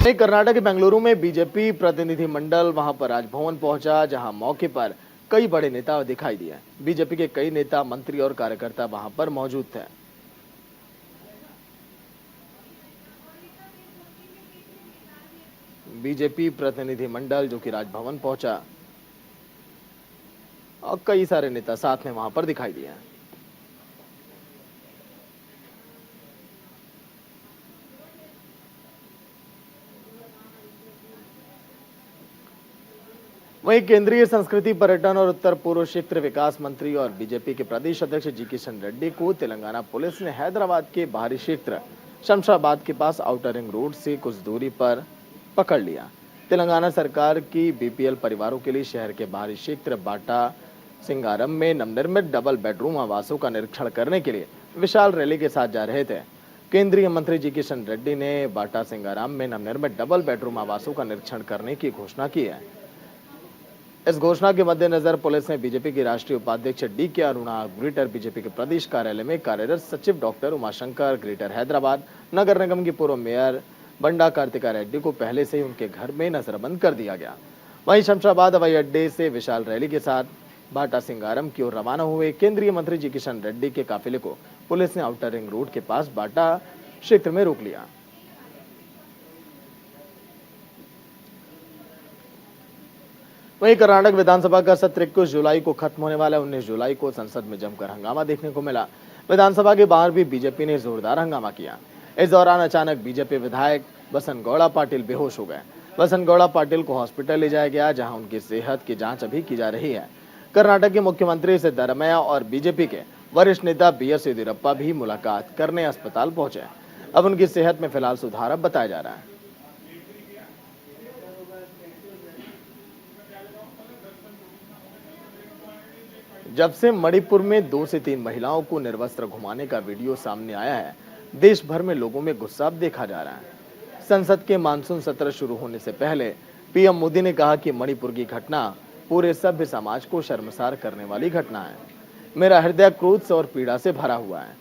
वहीं कर्नाटक के बेंगलुरु में बीजेपी प्रतिनिधि मंडल वहां पर राजभवन पहुंचा, जहां मौके पर कई बड़े नेता दिखाई दिए। बीजेपी के कई नेता, मंत्री और कार्यकर्ता वहां पर मौजूद थे। बीजेपी प्रतिनिधि मंडल जो कि राजभवन पहुंचा और कई सारे नेता साथ में वहां पर दिखाई दिए। वहीं केंद्रीय संस्कृति, पर्यटन और उत्तर पूर्व क्षेत्र विकास मंत्री और बीजेपी के प्रदेश अध्यक्ष जी किशन रेड्डी को तेलंगाना पुलिस ने हैदराबाद के बाहरी क्षेत्र शमशाबाद के पास आउटर रिंग रोड से कुछ दूरी पर पकड़ लिया। तेलंगाना सरकार की बीपीएल परिवारों के लिए शहर के बाहरी क्षेत्र बाटा सिंगारम में नवनिर्मित डबल बेडरूम आवासों का निरीक्षण करने के लिए विशाल रैली के साथ जा रहे थे। केंद्रीय मंत्री जी किशन रेड्डी ने बाटा सिंगाराम में नवनिर्मित डबल बेडरूम आवासों का निरीक्षण करने की घोषणा की है। इस घोषणा के मद्देनजर पुलिस ने बीजेपी की राष्ट्रीय उपाध्यक्ष डी.के. अरुणा, ग्रेटर बीजेपी के प्रदेश कार्यालय में कार्यरत सचिव डॉक्टर उमाशंकर, ग्रेटर हैदराबाद नगर निगम की पूर्व मेयर बंडा कार्तिका रेड्डी को पहले से ही उनके घर में नजरबंद कर दिया गया। वहीं शमशाबाद हवाई अड्डे से विशाल रैली के साथ बाटा सिंगारम की ओर रवाना हुए केंद्रीय मंत्री जी किशन रेड्डी के काफिले को पुलिस ने आउटर रिंग रोड के पास बाटा क्षेत्र में रोक लिया। वहीं कर्नाटक विधानसभा का सत्र 21 जुलाई को खत्म होने वाला है। 19 जुलाई को संसद में जमकर हंगामा देखने को मिला। विधानसभा के बाहर भी बीजेपी ने जोरदार हंगामा किया। इस दौरान अचानक बीजेपी विधायक बसनगौड़ा पाटिल बेहोश हो गए। बसनगौड़ा पाटिल को हॉस्पिटल ले जाया गया, जहां उनकी सेहत की जांच अभी की जा रही है। कर्नाटक के मुख्यमंत्री सिद्धरामैया और बीजेपी के वरिष्ठ नेता बी.एस. येदियुरप्पा भी मुलाकात करने अस्पताल पहुंचे। अब उनकी सेहत में फिलहाल सुधार बताया जा रहा है। जब से मणिपुर में 2 से 3 महिलाओं को निर्वस्त्र घुमाने का वीडियो सामने आया है, देश भर में लोगों में गुस्सा देखा जा रहा है। संसद के मानसून सत्र शुरू होने से पहले पीएम मोदी ने कहा कि मणिपुर की घटना पूरे सभ्य समाज को शर्मसार करने वाली घटना है। मेरा हृदय क्रोध और पीड़ा से भरा हुआ है।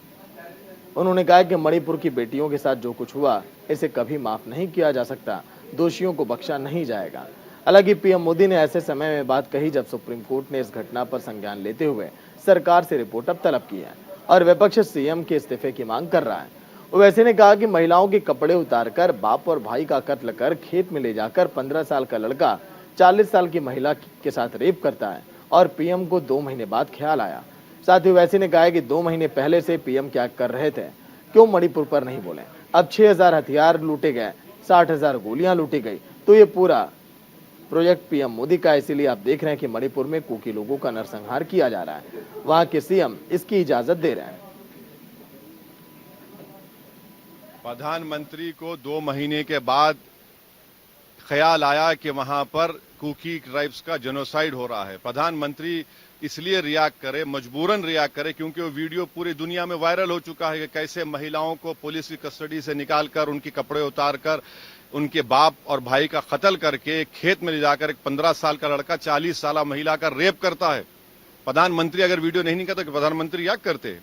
उन्होंने कहा कि मणिपुर की बेटियों के साथ जो कुछ हुआ, इसे कभी माफ नहीं किया जा सकता। दोषियों को बख्शा नहीं जाएगा। हालांकि पीएम मोदी ने ऐसे समय में बात कही जब सुप्रीम कोर्ट ने इस घटना पर संज्ञान लेते हुए सरकार से रिपोर्ट अब तलब की है और विपक्ष सीएम के इस्तीफे की मांग कर रहा है। ओवैसी ने कहा कि महिलाओं के कपड़े उतारकर बाप और भाई का कत्ल कर खेत में ले जाकर 15 साल का लड़का 40 साल की महिला के साथ रेप करता है और पीएम को 2 महीने बाद ख्याल आया। साथ ही ओवैसी ने कहा कि 2 महीने पहले से पीएम क्या कर रहे थे, क्यों मणिपुर पर नहीं बोले। अब 6000 हथियार लूटे गए, 60,000 गोलियां लूटी गई, तो ये पूरा प्रोजेक्ट पीएम मोदी का। इसीलिए आप देख रहे हैं कि मणिपुर में कुकी लोगों का नरसंहार किया जा रहा है। वहां के सीएम इसकी इजाजत दे रहे हैं। प्रधानमंत्री को 2 महीने के बाद ख्याल आया कि वहां पर कुकी ट्राइब्स का जेनोसाइड हो रहा है। प्रधानमंत्री इसलिए रिएक्ट करे, मजबूरन रिएक्ट करे, क्योंकि वो वीडियो पूरी दुनिया में वायरल हो चुका है कि कैसे महिलाओं को पुलिस की कस्टडी से निकालकर उनके कपड़े उतारकर उनके बाप और भाई का कत्ल करके खेत में ले जाकर एक 15 साल का लड़का 40 साल महिला का रेप करता है। प्रधानमंत्री अगर वीडियो नहीं निकालता तो प्रधानमंत्री क्या करते?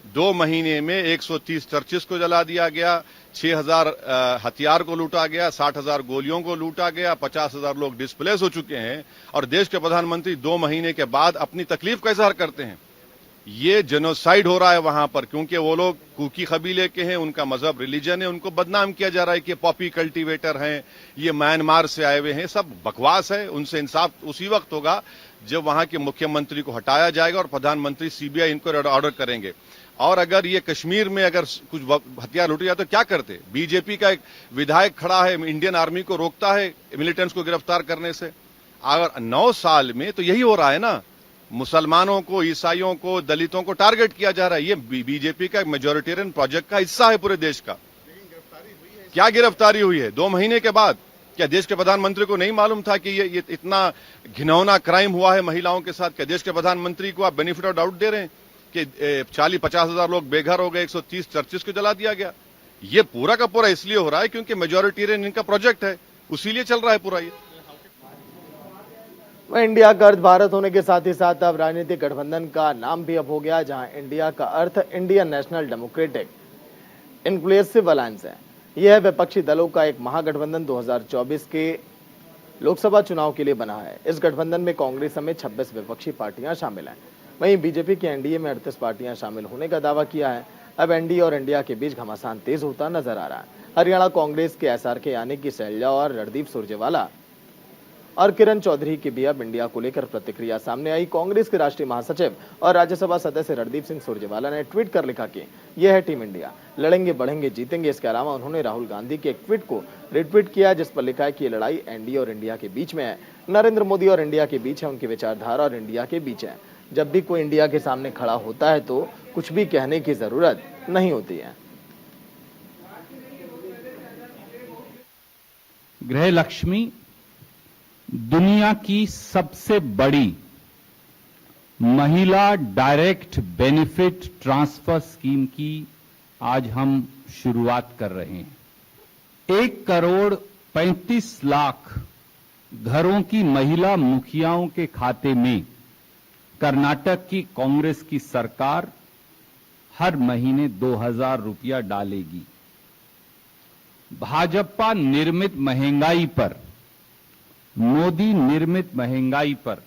2 महीने में 130 चर्चिस को जला दिया गया, 6000 हथियार को लूटा गया, 60,000 गोलियों को लूटा गया, 50,000 लोग डिस्प्लेस हो चुके हैं और देश के प्रधानमंत्री 2 महीने के बाद अपनी तकलीफ कैसे हल करते हैं? ये जेनोसाइड हो रहा है वहां पर, क्योंकि वो लोग कुकी कबीले के हैं, उनका मजहब रिलीजन है, उनको बदनाम किया जा रहा है कि पॉपी कल्टीवेटर हैं, ये म्यांमार से आए हुए हैं। सब बकवास है। उनसे इंसाफ उसी वक्त होगा जब वहां के मुख्यमंत्री को हटाया जाएगा और प्रधानमंत्री सीबीआई इनको ऑर्डर करेंगे। और अगर ये कश्मीर में अगर कुछ हथियार लूटे जाए तो क्या करते? बीजेपी का एक विधायक खड़ा है, इंडियन आर्मी को रोकता है मिलिटेंट्स को गिरफ्तार करने से। अगर 9 साल में तो यही हो रहा है ना, मुसलमानों को, ईसाइयों को, दलितों को टारगेट किया जा रहा है। ये बीजेपी का मेजोरिटेरियन प्रोजेक्ट का हिस्सा है पूरे देश का। क्या गिरफ्तारी हुई है 2 महीने के बाद? क्या देश के प्रधानमंत्री को नहीं मालूम था कि ये इतना घिनौना क्राइम हुआ है महिलाओं के साथ? क्या देश के प्रधानमंत्री को आप बेनिफिट ऑफ डाउट दे रहे हैं कि 40-50 हजार लोग बेघर हो गए, 130 चर्चिस को जला दिया गया? ये पूरा का पूरा इसलिए हो रहा है क्योंकि मेजोरिटेरियन इनका प्रोजेक्ट है, उसीलिए चल रहा है पूरा ये। वह इंडिया का अर्थ भारत होने के साथ ही साथ अब राजनीतिक गठबंधन का नाम भी अब हो गया, जहां इंडिया का अर्थ Indian national democratic inclusive alliance है। यह विपक्षी दलों का एक महागठबंधन 2024 के लोकसभा चुनाव के लिए बना है। इस गठबंधन में कांग्रेस समेत 26 विपक्षी पार्टियां शामिल हैं। वहीं बीजेपी की एनडीए में 38 पार्टियां शामिल होने का दावा किया है। अब एनडीए और इंडिया के बीच घमासान तेज होता नजर आ रहा है। हरियाणा कांग्रेस के एसआरके यानी कि शैलजा और रणदीप सुरजेवाला और किरण चौधरी की भी अब इंडिया को लेकर प्रतिक्रिया सामने आई। कांग्रेस के राष्ट्रीय महासचिव और राज्यसभा सदस्य रणदीप सिंह सुरजेवाला ने ट्वीट कर लिखा कि यह है टीम इंडिया, लड़ेंगे बढ़ेंगे जीतेंगे। इसके अलावा उन्होंने राहुल गांधी के एक ट्वीट को रिट्वीट किया जिस पर लिखा है कि ये लड़ाई एनडीए और इंडिया के बीच में है, नरेंद्र मोदी और इंडिया के बीच है, उनकी विचारधारा और इंडिया के बीच है। जब भी कोई इंडिया के सामने खड़ा होता है तो कुछ भी कहने की जरूरत नहीं होती है। गृह लक्ष्मी दुनिया की सबसे बड़ी महिला डायरेक्ट बेनिफिट ट्रांसफर स्कीम की आज हम शुरुआत कर रहे हैं। 1,35,00,000 घरों की महिला मुखियाओं के खाते में कर्नाटक की कांग्रेस की सरकार हर महीने 2,000 रुपया डालेगी। भाजपा निर्मित महंगाई पर, मोदी निर्मित महंगाई पर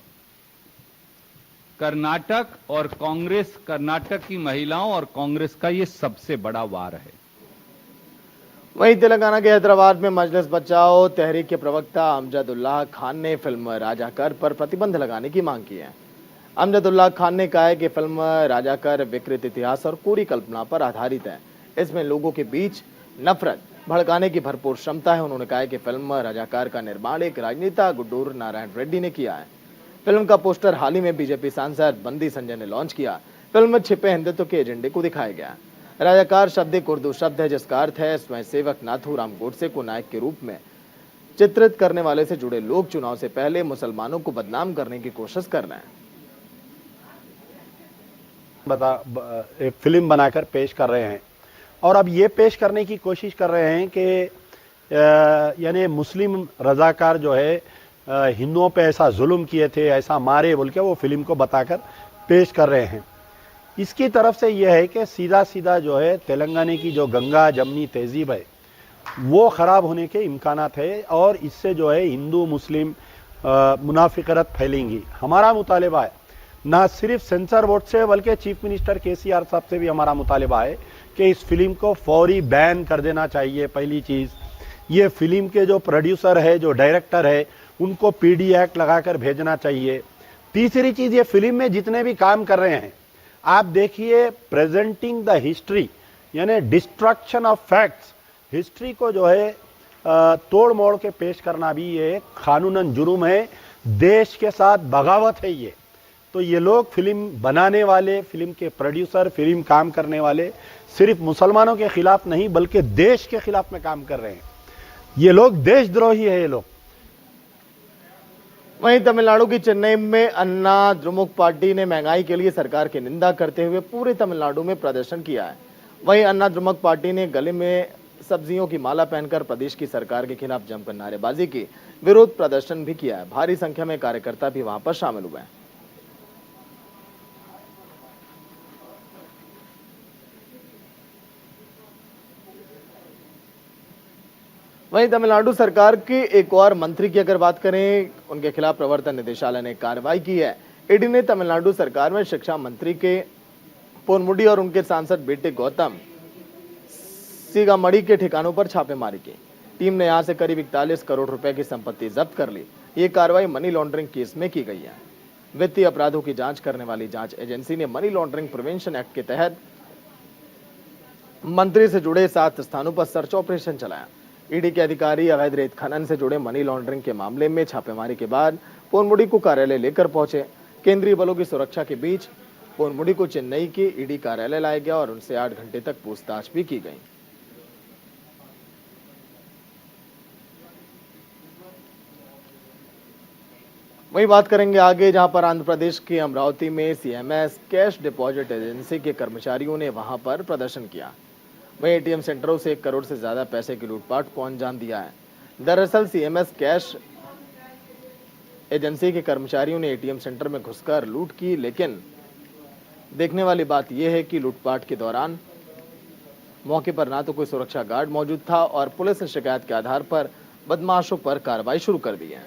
कर्नाटक और कांग्रेस, कर्नाटक की महिलाओं और कांग्रेस का यह सबसे बड़ा वार है। वहीं तेलंगाना के हैदराबाद में मजलिस बचाओ तहरीक के प्रवक्ता अमजदुल्लाह खान ने फिल्म राजाकर पर प्रतिबंध लगाने की मांग की है। अमजदुल्लाह खान ने कहा है कि फिल्म राजाकर विकृत इतिहास और कोरी कल्पना पर आधारित है। इसमें लोगों के बीच नफरत भड़काने की भरपूर क्षमता है। उन्होंने कहा है कि फिल्म राजाकार का निर्माण एक राजनेता गुड्डूर नारायण रेड्डी ने किया है। फिल्म का पोस्टर हाल ही में बीजेपी सांसद बंदी संजय ने लॉन्च किया। फिल्म में छिपे हिंदुत्व के एजेंडे को दिखाया गया। राजाकार शब्द एक उर्दू शब्द है जिसका अर्थ है स्वयंसेवक नाथूराम गोडसे को नायक के रूप में चित्रित करने वाले से जुड़े लोग चुनाव से पहले मुसलमानों को बदनाम करने की कोशिश कर रहे हैं। एक फिल्म बनाकर पेश कर रहे हैं और अब ये पेश करने की कोशिश कर रहे हैं कि यानी मुस्लिम रजाकार जो है हिंदुओं पे ऐसा जुल्म किए थे, ऐसा मारे बोल के वो फिल्म को बताकर पेश कर रहे हैं। इसकी तरफ से यह है कि सीधा सीधा जो है तेलंगाना की जो गंगा जमनी तहजीब है वो खराब होने के इम्कानात है और इससे जो है हिंदू मुस्लिम मुनाफिकरत फैलेंगी। हमारा मुतालिबा है ना सिर्फ सेंसर बोर्ड से बल्कि चीफ मिनिस्टर केसीआर साहब से भी हमारा मुतालिबा है कि इस फिल्म को फौरी बैन कर देना चाहिए। पहली चीज, ये फिल्म के जो प्रोड्यूसर है, जो डायरेक्टर है, उनको पीडी एक्ट लगाकर भेजना चाहिए। तीसरी चीज, ये फिल्म में जितने भी काम कर रहे हैं आप देखिए, प्रेजेंटिंग द हिस्ट्री यानी डिस्ट्रक्शन ऑफ फैक्ट्स, हिस्ट्री को जो है तोड़ मोड़ के पेश करना भी ये कानूनन जुर्म है, देश के साथ बगावत है ये। तो ये लोग फिल्म बनाने वाले, फिल्म के प्रोड्यूसर, फिल्म काम करने वाले सिर्फ मुसलमानों के खिलाफ नहीं बल्कि देश के खिलाफ में काम कर रहे हैं। ये लोग देशद्रोही है ये लोग। वहीं तमिलनाडु की चेन्नई में अन्ना द्रमुक पार्टी ने महंगाई के लिए सरकार की निंदा करते हुए पूरे तमिलनाडु में प्रदर्शन किया है। वहीं अन्ना द्रमुक पार्टी ने गले में सब्जियों की माला पहनकर प्रदेश की सरकार के खिलाफ जमकर नारेबाजी की, विरोध प्रदर्शन भी किया है। भारी संख्या में कार्यकर्ता भी वहां पर शामिल हुए हैं। वहीं तमिलनाडु सरकार के एक और मंत्री की अगर बात करें, उनके खिलाफ प्रवर्तन निदेशालय ने कार्रवाई की है। ईडी ने तमिलनाडु सरकार में शिक्षा मंत्री के पोनमुडी और उनके सांसद बेटे गौतम सीगामड़ी के ठिकानों पर छापेमारी की। टीम ने यहां से करीब 41 करोड़ रुपए की संपत्ति जब्त कर ली। ये कार्रवाई मनी लॉन्ड्रिंग केस में की गई है। वित्तीय अपराधों की जांच करने वाली जांच एजेंसी ने मनी लॉन्ड्रिंग प्रिवेंशन एक्ट के तहत मंत्री से जुड़े 7 स्थानों पर सर्च ऑपरेशन चलाया। ईडी के अधिकारी अवैध रेत खनन से जुड़े मनी लॉन्ड्रिंग के मामले में छापेमारी के बाद पोनमुडी को कार्यालय लेकर पहुंचे। केंद्रीय बलों की सुरक्षा के बीच पोनमुडी को चेन्नई के ईडी कार्यालय लाया गया और उनसे 8 घंटे तक पूछताछ भी की गई। वही बात करेंगे आगे, जहां पर आंध्र प्रदेश के अमरावती में सीएमएस कैश डिपॉजिट एजेंसी के कर्मचारियों ने वहां पर प्रदर्शन किया। वहीं एटीएम सेंटरों से 1 करोड़ से ज्यादा पैसे की लूटपाट को अंजाम दिया है। दरअसल सीएमएस कैश एजेंसी के कर्मचारियों ने एटीएम सेंटर में घुसकर लूट की, लेकिन देखने वाली बात यह है कि लूटपाट के दौरान मौके पर ना तो कोई सुरक्षा गार्ड मौजूद था और पुलिस ने शिकायत के आधार पर बदमाशों पर कार्रवाई शुरू कर दी है।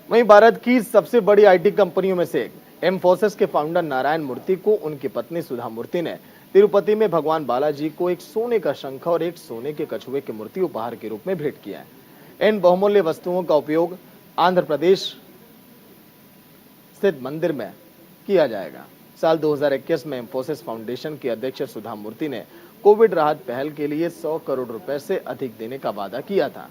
वहीं भारत की सबसे बड़ी आईटी कंपनियों में से एक एमफोसिस के फाउंडर नारायण मूर्ति को उनकी पत्नी सुधा मूर्ति ने तिरुपति में भगवान बालाजी को एक सोने का शंख और एक सोने के कछुए की मूर्ति उपहार के रूप में भेंट किया है। इन बहुमूल्य वस्तुओं का उपयोग आंध्र प्रदेश स्थित मंदिर में किया जाएगा। साल 2021 में एमफोसिस फाउंडेशन की अध्यक्ष सुधा मूर्ति ने कोविड राहत पहल के लिए 100 करोड़ रुपए से अधिक देने का वादा किया था।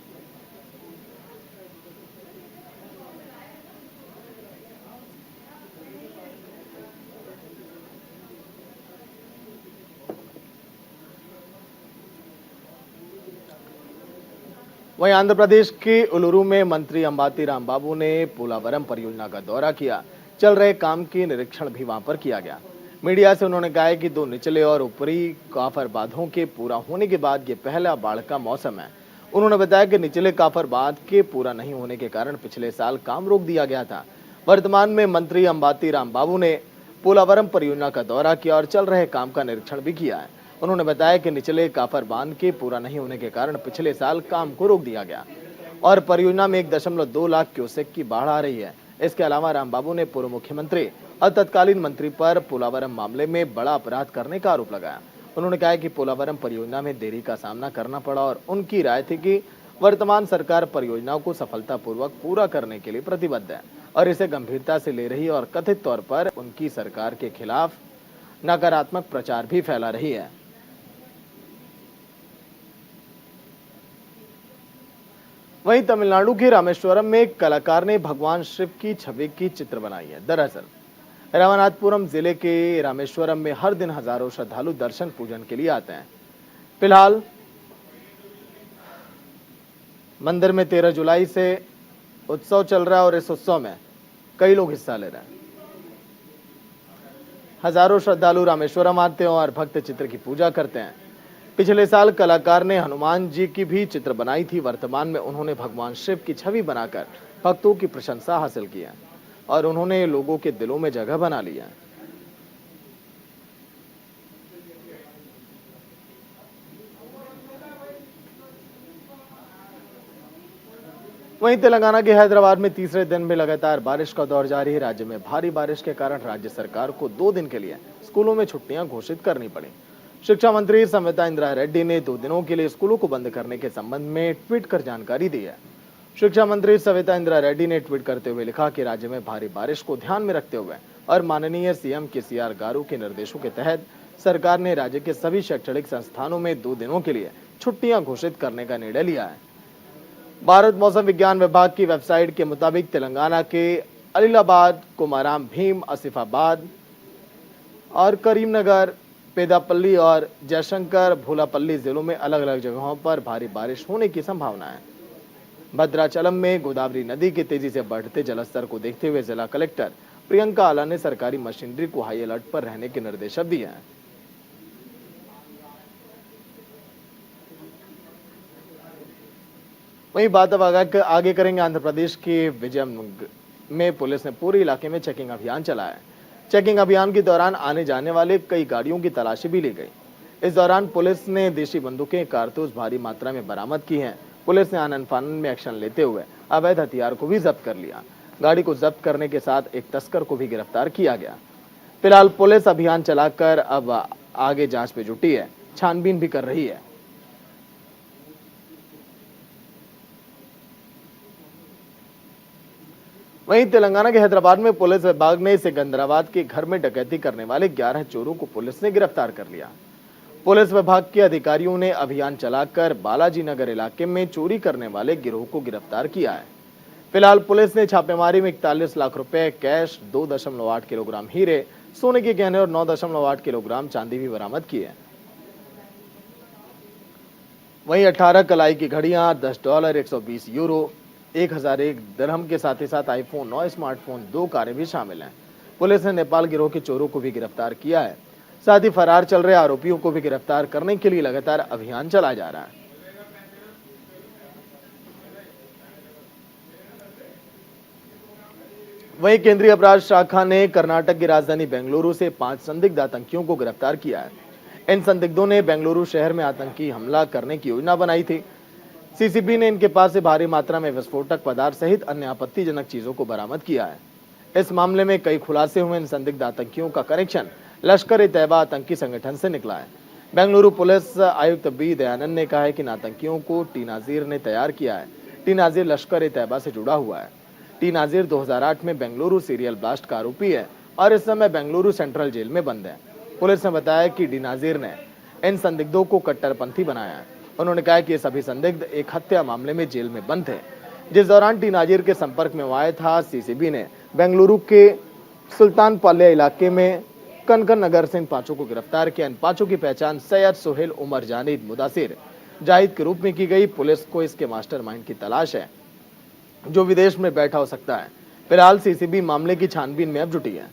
वहीं आंध्र प्रदेश के उलुरु में मंत्री अंबाती रामबाबू ने पोलावरम परियोजना का दौरा किया। चल रहे काम की निरीक्षण भी वहां पर किया गया। मीडिया से उन्होंने कहा कि 2 निचले और ऊपरी काफर बांधों के पूरा होने के बाद ये पहला बाढ़ का मौसम है। उन्होंने बताया कि निचले काफर बांध के पूरा नहीं होने के कारण पिछले साल काम रोक दिया गया था। वर्तमान में मंत्री अंबाती रामबाबू ने पोलावरम परियोजना का दौरा किया और चल रहे काम का निरीक्षण भी किया है। उन्होंने बताया कि निचले काफर बांध के पूरा नहीं होने के कारण पिछले साल काम को रोक दिया गया और परियोजना में 1.2 लाख क्यूसेक की बाढ़ आ रही है। इसके अलावा रामबाबू ने पूर्व मुख्यमंत्री और तत्कालीन मंत्री पर पोलावरम मामले में बड़ा अपराध करने का आरोप लगाया। उन्होंने कहा कि पोलावरम परियोजना में देरी का सामना करना पड़ा और उनकी राय थी कि वर्तमान सरकार परियोजनाओं को सफलतापूर्वक पूरा करने के लिए प्रतिबद्ध है और इसे गंभीरता से ले रही है और कथित तौर पर उनकी सरकार के खिलाफ नकारात्मक प्रचार भी फैला रही है। वहीं तमिलनाडु के रामेश्वरम में एक कलाकार ने भगवान शिव की छवि की चित्र बनाई है। दरअसल रामनाथपुरम जिले के रामेश्वरम में हर दिन हजारों श्रद्धालु दर्शन पूजन के लिए आते हैं। फिलहाल मंदिर में 13 जुलाई से उत्सव चल रहा है और इस उत्सव में कई लोग हिस्सा ले रहे हैं। हजारों श्रद्धालु रामेश्वरम आते हैं और भक्त चित्र की पूजा करते हैं। पिछले साल कलाकार ने हनुमान जी की भी चित्र बनाई थी। वर्तमान में उन्होंने भगवान शिव की छवि बनाकर भक्तों की प्रशंसा हासिल की है और उन्होंने लोगों के दिलों में जगह बना ली है। वहीं तेलंगाना के हैदराबाद में तीसरे दिन भी लगातार बारिश का दौर जारी है। राज्य में भारी बारिश के कारण राज्य सरकार को 2 दिन के लिए स्कूलों में छुट्टियां घोषित करनी पड़ी। शिक्षा मंत्री सविता इंद्रा रेड्डी ने 2 दिनों के लिए स्कूलों को बंद करने के संबंध में ट्वीट कर जानकारी दी है। शिक्षा मंत्री सविता इंद्रा रेड्डी ने ट्वीट करते हुए लिखा कि राज्य में भारी बारिश को ध्यान में रखते हुए और माननीय सीएम केसीआर गारू के निर्देशों के तहत सरकार ने राज्य के सभी शैक्षणिक संस्थानों में 2 दिनों के लिए छुट्टियां घोषित करने का निर्णय लिया है। भारत मौसम विज्ञान विभाग की वेबसाइट के मुताबिक तेलंगाना के अलीलाबाद, कोमाराम भीम, आसिफाबाद और करीमनगर, पेदापल्ली और जयशंकर, भोलापल्ली जिलों में अलग अलग जगहों पर भारी बारिश होने की संभावना है। भद्राचलम में गोदावरी नदी के तेजी से बढ़ते जलस्तर को देखते हुए जिला कलेक्टर प्रियंका आला ने सरकारी मशीनरी को हाई अलर्ट पर रहने के निर्देश दिए हैं। वहीं बात अब आगे करेंगे आंध्र प्रदेश के विजयम में पुलिस ने पूरे इलाके में चेकिंग अभियान चलाया है। चेकिंग अभियान के दौरान आने जाने वाले कई गाड़ियों की तलाशी भी ली गई। इस दौरान पुलिस ने देशी बंदूकें, कारतूस भारी मात्रा में बरामद की हैं। पुलिस ने आनन फानन में एक्शन लेते हुए अवैध हथियार को भी जब्त कर लिया। गाड़ी को जब्त करने के साथ एक तस्कर को भी गिरफ्तार किया गया। फिलहाल पुलिस अभियान चलाकर अब आगे जांच में जुटी है, छानबीन भी कर रही है। वहीं तेलंगाना के हैदराबाद में पुलिस विभाग ने सिकंदराबाद के घर में डकैती करने वाले 11 चोरों को पुलिस ने गिरफ्तार कर लिया। पुलिस विभाग के अधिकारियों ने अभियान चलाकर बालाजी नगर इलाके में चोरी करने वाले गिरोह को गिरफ्तार किया है। फिलहाल पुलिस ने छापेमारी में 41 लाख रुपए कैश, 2.8 किलोग्राम हीरे, सोने के गहने और 9.8 किलोग्राम चांदी भी बरामद की है। वहीं 18 कलाई की घड़ियां, $10, 120 यूरो, 1001 दिरहम के साथ ही साथ आईफोन 9 स्मार्टफोन, 2 कारें भी शामिल हैं। पुलिस ने नेपाल गिरोह के चोरों को भी गिरफ्तार किया है। साथ ही फरार चल रहे आरोपियों को भी गिरफ्तार करने के लिए लगातार अभियान चलाया जा रहा है। वहीं केंद्रीय अपराध शाखा ने कर्नाटक की राजधानी बेंगलुरु से 5 संदिग्ध आतंकियों को गिरफ्तार किया है। इन संदिग्धों ने बेंगलुरु शहर में आतंकी हमला करने की योजना बनाई थी। सीसीबी ने इनके पास से भारी मात्रा में विस्फोटक पदार्थ सहित अन्य आपत्तिजनक चीजों को बरामद किया है। इस मामले में कई खुलासे हुए। इन संदिग्ध आतंकियों का कनेक्शन लश्कर-ए-तैयबा आतंकी संगठन से निकला है। बेंगलुरु पुलिस आयुक्त बी दयानंद ने कहा है कि इन आतंकियों को टी नाजीर ने तैयार किया है। टी नाजीर लश्कर-ए-तैयबा से जुड़ा हुआ है। टी नाजीर 2008 में बेंगलुरु सीरियल ब्लास्ट का आरोपी है और इस समय बेंगलुरु सेंट्रल जेल में बंद है। पुलिस ने बताया कि डी नाजीर ने इन संदिग्धों को कट्टरपंथी बनाया है। उन्होंने कहा कि ये सभी संदिग्ध एक हत्या मामले में जेल में बंद थे, जिस दौरान टी नाजीर के संपर्क में आया था। सीसीबी ने बेंगलुरु के सुल्तानपाल्या इलाके में कनकन नगर से इन 5 को गिरफ्तार किया। इन 5 की पहचान सैयद सुहेल उमर जानीद मुदासिर जाहिद के रूप में की गई। पुलिस को इसके मास्टरमाइंड की तलाश है, जो विदेश में बैठा हो सकता है। फिलहाल सीसीबी मामले की छानबीन में अब जुटी है।